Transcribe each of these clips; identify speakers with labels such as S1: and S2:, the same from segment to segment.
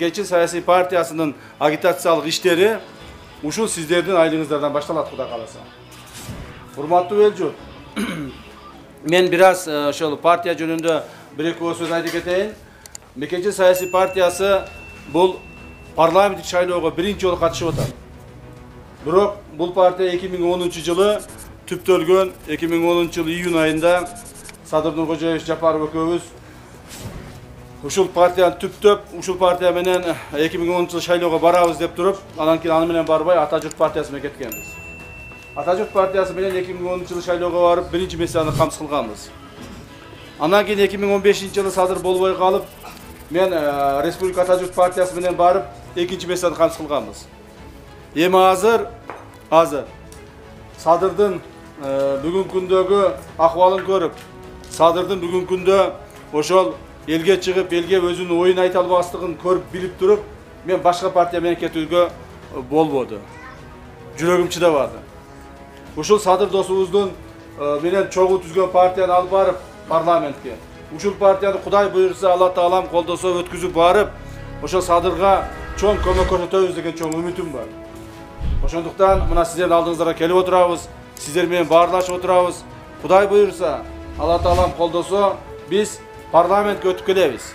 S1: Mekенчил Саясий партиясынын агитациялык иштери ушул сиздердин айлыгыңыздардан башталат, Кудай кааласа. Урматтуу эл журт, мен бир аз ошол партия жөнүндө бир-эки сөз айтып кетейин. Мекенчил Саясий партиясы бул парламенттик шайлоого биринчи жолу катышып атат. Бирок бул партия 2010-жылы түптөлгөн, 2010-жылы июнь айында Садыр Нуркожоевич Жапаров экөөбүз ушул партияны түптөп, ушул партия менен 2010-жылы шайлоого барабыз деп туруп, анан кийин аны менен барбай Ата журт партиясы менен кеткенбиз. Ата журт партиясы менен 2010-жылы шайлоого барып, биринчи месяцаны камсыз кылганбыз. Анан кийин 2015-жылы Садыр болбой калып, мен Республика Ата журт партиясы менен барып, экинчи месяцаны камсыз кылганбыз. Эми азыр Садырдын бүгүнкү күндөгү акыбалын көрүп, Садырдын бүгүнкү күндө ошол элге чыгып, элге өзүнүн оюн айта албастыгын көрүп, билип туруп, мен башка партия менен кетүүгө болбоду. Жүрөгүм чыдабады. Ушул Садыр досубуздун менен чогуу түзгөн партияны алып барып парламентке. Ушул партияны Кудай буйрса, Алла Таалам колдосо өткүзүп барып, ошол Садырга чоң көмөк көрсөтөбүз деген чоң үмүтүм бар. Ошондуктан мына сиздердин алдыңыздарга келип отурабыз, сиздер менен баарлашып отурабыз. Кудай буйрса, Алла Таалам колдосо, биз парламентке өтүп келебиз.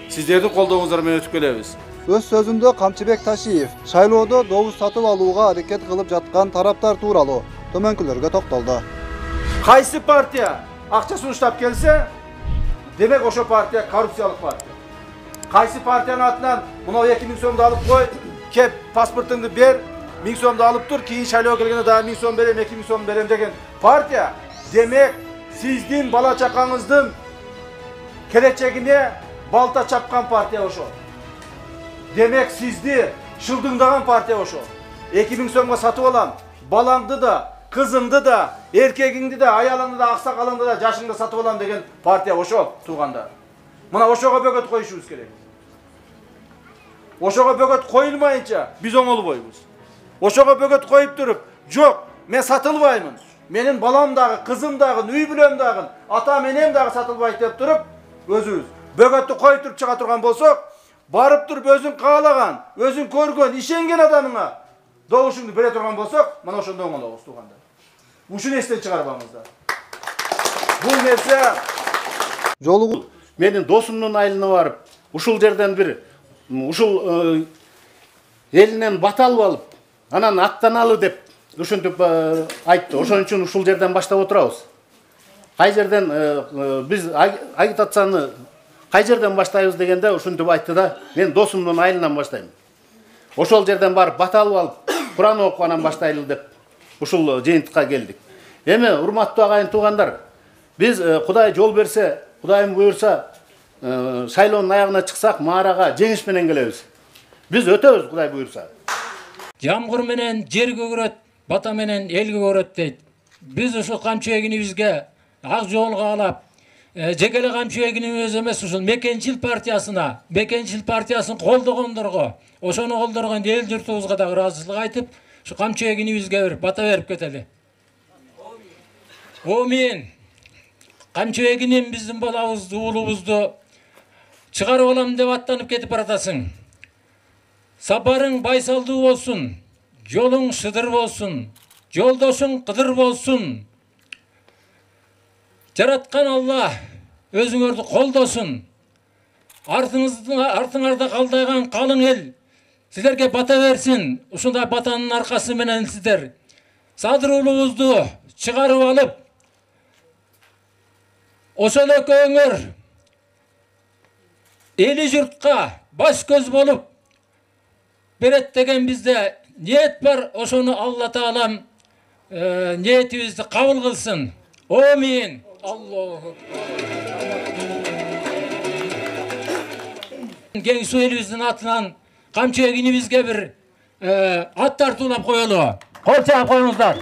S1: Сиздердин колдооңуздар менен өтүп келебиз.
S2: Өз сөзүндө Камчыбек Ташиев шайлоодо добуз сатып алууга аракет кылып жаткан тараптар тууралуу төмөнкүлөргө токтолду.
S1: Кайсы партия акча сунуштап келсе, демек ошо партия коррупциялык партия. Кайсы партиянын атынан мына 2000 сомду алып кой, кеп паспортуңду бер, 1000 сомду алып тур, кийин шайлоого келгенде дагы 1000 сом берем, 2000 сом берем деген партия, демек сиздин бала чакаңыздын келечегине балта чапкан партия ошо. Демек сизди шылдыңдаган партия ошо. 2000 сомго сатып алам, балаңды да, кызыңды да, эркегиңди да, аялыңды да, аксакалыңды да, жашыңды сатып алам деген партия ошо, туугандар. Мына ошого бөгөт коюшубуз керек. Ошого бөгөт коюлмайынча биз оңолбойбуз. Ошого бөгөт коюп туруп, жок, мен сатылбаймын. Менин балам дагы, кызым дагы, үй бүлөм дагы, ата менем дагы сатылбайт деп туруп, өзүбүз бөгөттү коюп туруп чыга турган болсок, барып туруп өзүң каалаган, өзүң көргөн, ишенген адамыңа добушуңду бере турган болсок, мына ошондо оңолобуз, туугандар. Ушуну эстен чыгарбаңыздар. Бул нерсе
S2: Жолугу
S3: менин досумдун айылына барып, ушул жерден бир ушул элинен бата алып алып, анан аттаналы деп ушинтип айтты. Ошон үчүн ушул жерден баштап отурабыз. Кай жерден биз агитацияны кай жерден баштайбыз дегенде ушинтип айтты да, мен досумдун айылынан баштайм. Ошол жерден барып бата алып, Куран окуп анан баштайлы деп ушул жыйынтыкка келдик. Эми урматтуу агайын туугандар, биз Кудай жол берсе, Кудайым буйрса, шайлоонун аягына чыксак, маарага жеңиш менен келебиз. Биз өтөбүз, Кудай буйрса.
S4: Жамгыр менен жер көгөрөт, бата менен эл көгөрөт дейт. Биз ушул камчы эгинибизге ак жолго алап, жекеле камчы эгинибиз эмес, ушул Мекенчил партиясына, Мекенчил партиясын колдогондорго, ошону колдоргон эл журтубузга да ыраазычылык айтып, ушу камчы эгинибизге бир бата берип кетели. Амин. Камчы эгиним биздин балабызды, уулубузду чыгарып алам деп аттанып кетип баратасың. Сапарың байсалдуу болсун, жолуң шыдыр болсун, жолдошуң кыдыр болсун. Жараткан Алла өзүңөрдү колдосун. Артыңарда калдайган калың эл силерге бата берсин. Ушундай батанын аркасы менен сиздер Садыр уулубузду чыгарып алып, ошол экөөңөр эли журтка баш көз болуп берет деген бизде ниет бар. Ошону Алла Таалам ниетибизди кабыл кылсын. Амин. Аллаху Кең суу элибиздин атынан камчы эгинибизге бир ат тартуулап коелу. Кол чаап коюңуздар.